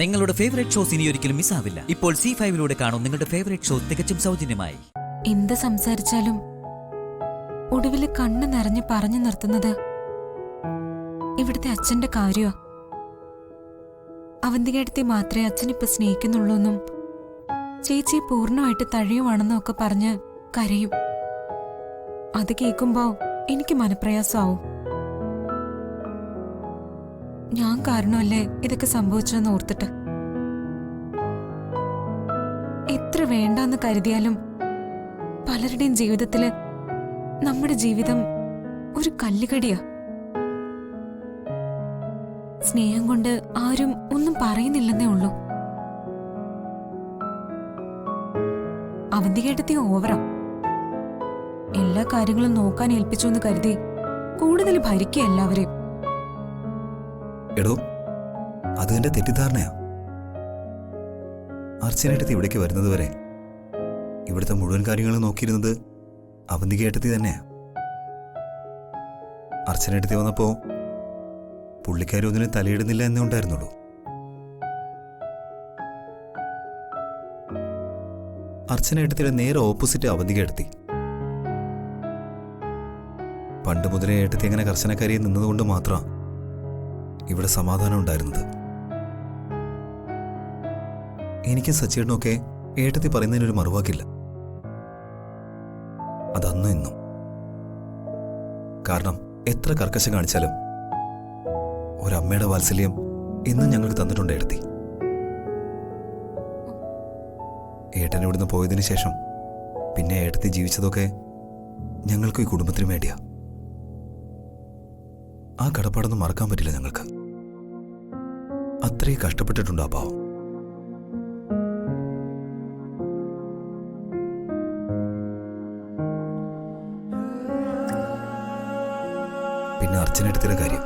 നിങ്ങളുടെ favourite shows ഇനി ഒരിക്കലും മിസ്സാവില്ല. ഇപ്പോൾ C5 കാണും നിങ്ങളുടെ ഫേവറേറ്റ് ഷോ തികച്ചും സൗജന്യമായി. എന്ത് സംസാരിച്ചാലും ഒടുവിൽ കണ്ണ് നിറഞ്ഞ് പറഞ്ഞു നിർത്തുന്നത് ഇവിടുത്തെ അച്ഛന്റെ കാര്യമാ. അവന്തികേടത്തെ മാത്രമേ അച്ഛനിപ്പൊ സ്നേഹിക്കുന്നുള്ളൂന്നും ചേച്ചിയെ പൂർണ്ണമായിട്ട് തഴയുവാണെന്നും ഒക്കെ പറഞ്ഞ് കരയും. അത് കേൾക്കുമ്പോ എനിക്ക് മനപ്രയാസമാവും. ഞാൻ കാരണമല്ലേ ഇതൊക്കെ സംഭവിച്ചതെന്ന് ഓർത്തിട്ട്. എത്ര വേണ്ടാന്ന് കരുതിയാലും പലരുടെയും ജീവിതത്തില് നമ്മുടെ ജീവിതം ഒരു കല്ലുകടിയാ. സ്നേഹം കൊണ്ട് ആരും ഒന്നും പറയുന്നില്ലെന്നേ ഉള്ളൂ. അവന്തികേട്ടത്തി ഓവറാ. എല്ലാ കാര്യങ്ങളും നോക്കാൻ ഏൽപ്പിച്ചു എന്ന് കരുതി കൂടുതൽ ഭരിക്കുക എല്ലാവരെയും. എടോ, അത് എന്റെ തെറ്റിദ്ധാരണയാ. അർച്ചനേട്ടത്തി ഇവിടേക്ക് വരുന്നതുവരെ ഇവിടുത്തെ മുഴുവൻ കാര്യങ്ങളും നോക്കിയിരുന്നത് അവന്തികേട്ടത്തി തന്നെയാ. അർച്ചനേട്ടത്തി വന്നപ്പോ പുള്ളിക്കാരി ഒന്നിനും തലയിടുന്നില്ല എന്നേ ഉണ്ടായിരുന്നുള്ളൂ. അർച്ചനേട്ടത്തിയുടെ നേരെ ഓപ്പോസിറ്റ് അവന്തികേട്ടത്തി. പണ്ട് മുതലേ ഏട്ടത്തി അങ്ങനെ കർശനക്കാരിയെ നിന്നതുകൊണ്ട് മാത്രം ഇവിടെ സമാധാനം ഉണ്ടായിരുന്നത്. എനിക്ക് സച്ചേട്ടനൊക്കെ ഏട്ടത്തി പറയുന്നതിനൊരു മറുവാക്കില്ല. അതന്നും ഇന്നും. കാരണം എത്ര കർക്കശം കാണിച്ചാലും ഒരമ്മയുടെ വാത്സല്യം എന്നും ഞങ്ങൾക്ക് തന്നിട്ടുണ്ട് ഏട്ടത്തി. ഏട്ടൻ ഇവിടുന്ന് പോയതിനു ശേഷം പിന്നെ ഏട്ടത്തി ജീവിച്ചതൊക്കെ ഞങ്ങൾക്ക് ഈ കുടുംബത്തിനു വേണ്ടിയാ. ആ കടപ്പാടൊന്നും മറക്കാൻ പറ്റില്ല ഞങ്ങൾക്ക്. അത്രയും കഷ്ടപ്പെട്ടിട്ടുണ്ട് ആ പാവം. പിന്നെ അർച്ചനേട്ടത്തിയുടെ കാര്യം,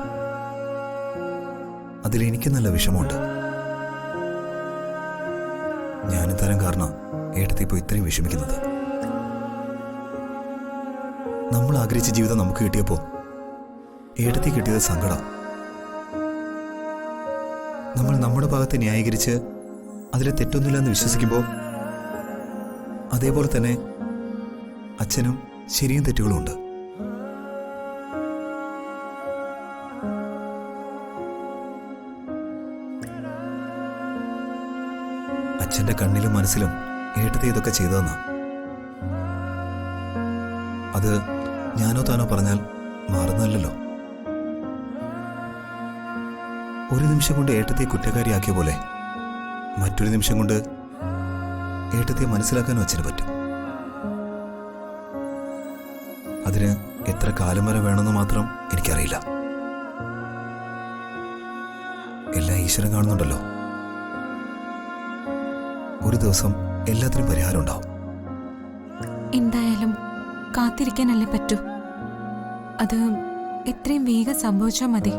അതിലെനിക്ക് നല്ല വിഷമമുണ്ട്. ഞാനും തരം കാരണം ഏട്ടത്തി ഇപ്പോൾ ഇത്രയും വിഷമിക്കുന്നത്. നമ്മൾ ആഗ്രഹിച്ച ജീവിതം നമുക്ക് കിട്ടിയപ്പോ ഏട്ടത്തി കിട്ടിയത് സങ്കടം. നമ്മൾ നമ്മുടെ ഭാഗത്ത് ന്യായീകരിച്ച് അതിലെ തെറ്റൊന്നുമില്ലെന്ന് വിശ്വസിക്കുമ്പോൾ അതേപോലെ തന്നെ അച്ഛനും ശരിയും തെറ്റുകളും ഉണ്ട്. അച്ഛന്റെ കണ്ണിലും മനസ്സിലും ഏട്ടത്തെ ഇതൊക്കെ ചെയ്തതെന്നാ. അത് ഞാനോ താനോ പറഞ്ഞാൽ മാറുന്നല്ലോ. ഒരു നിമിഷം കൊണ്ട് ഏട്ടത്തെ കുറ്റക്കാരിയാക്കിയ പോലെ മറ്റൊരു നിമിഷം കൊണ്ട് ഏട്ടത്തെ മനസ്സിലാക്കാനും അച്ഛന് പറ്റും. അതിന് എത്ര കാലം വരെ വേണമെന്ന് മാത്രം എനിക്കറിയില്ല. എല്ലാം ഈശ്വരൻ കാണുന്നുണ്ടല്ലോ. ഒരു ദിവസം എല്ലാത്തിനും പരിഹാരം ഉണ്ടാവും. എന്തായാലും കാത്തിരിക്കാനല്ലേ പറ്റൂ. അത് എത്രയും വേഗം സംഭവിച്ചാൽ മതി.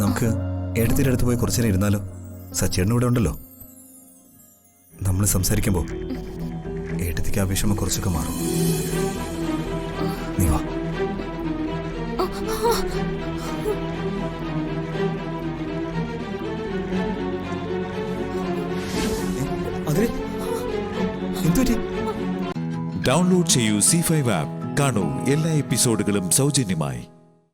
നമുക്ക് ഏട്ടത്തിൻ്റെ അടുത്ത് പോയി കുറച്ചു നേരം ഇരുന്നാലോ? സച്ചേട്ടനും ഇവിടെ ഉണ്ടല്ലോ. നമ്മൾ സംസാരിക്കുമ്പോൾ ഏട്ടത്തിക്ക് ആ വിഷമം കുറച്ചൊക്കെ മാറും. നീ വാ. ഡൗൺലോഡ് ചെയ്യൂ C5 ആപ്പ്. കാണൂ എല്ലാ എപ്പിസോഡുകളും സൗജന്യമായി.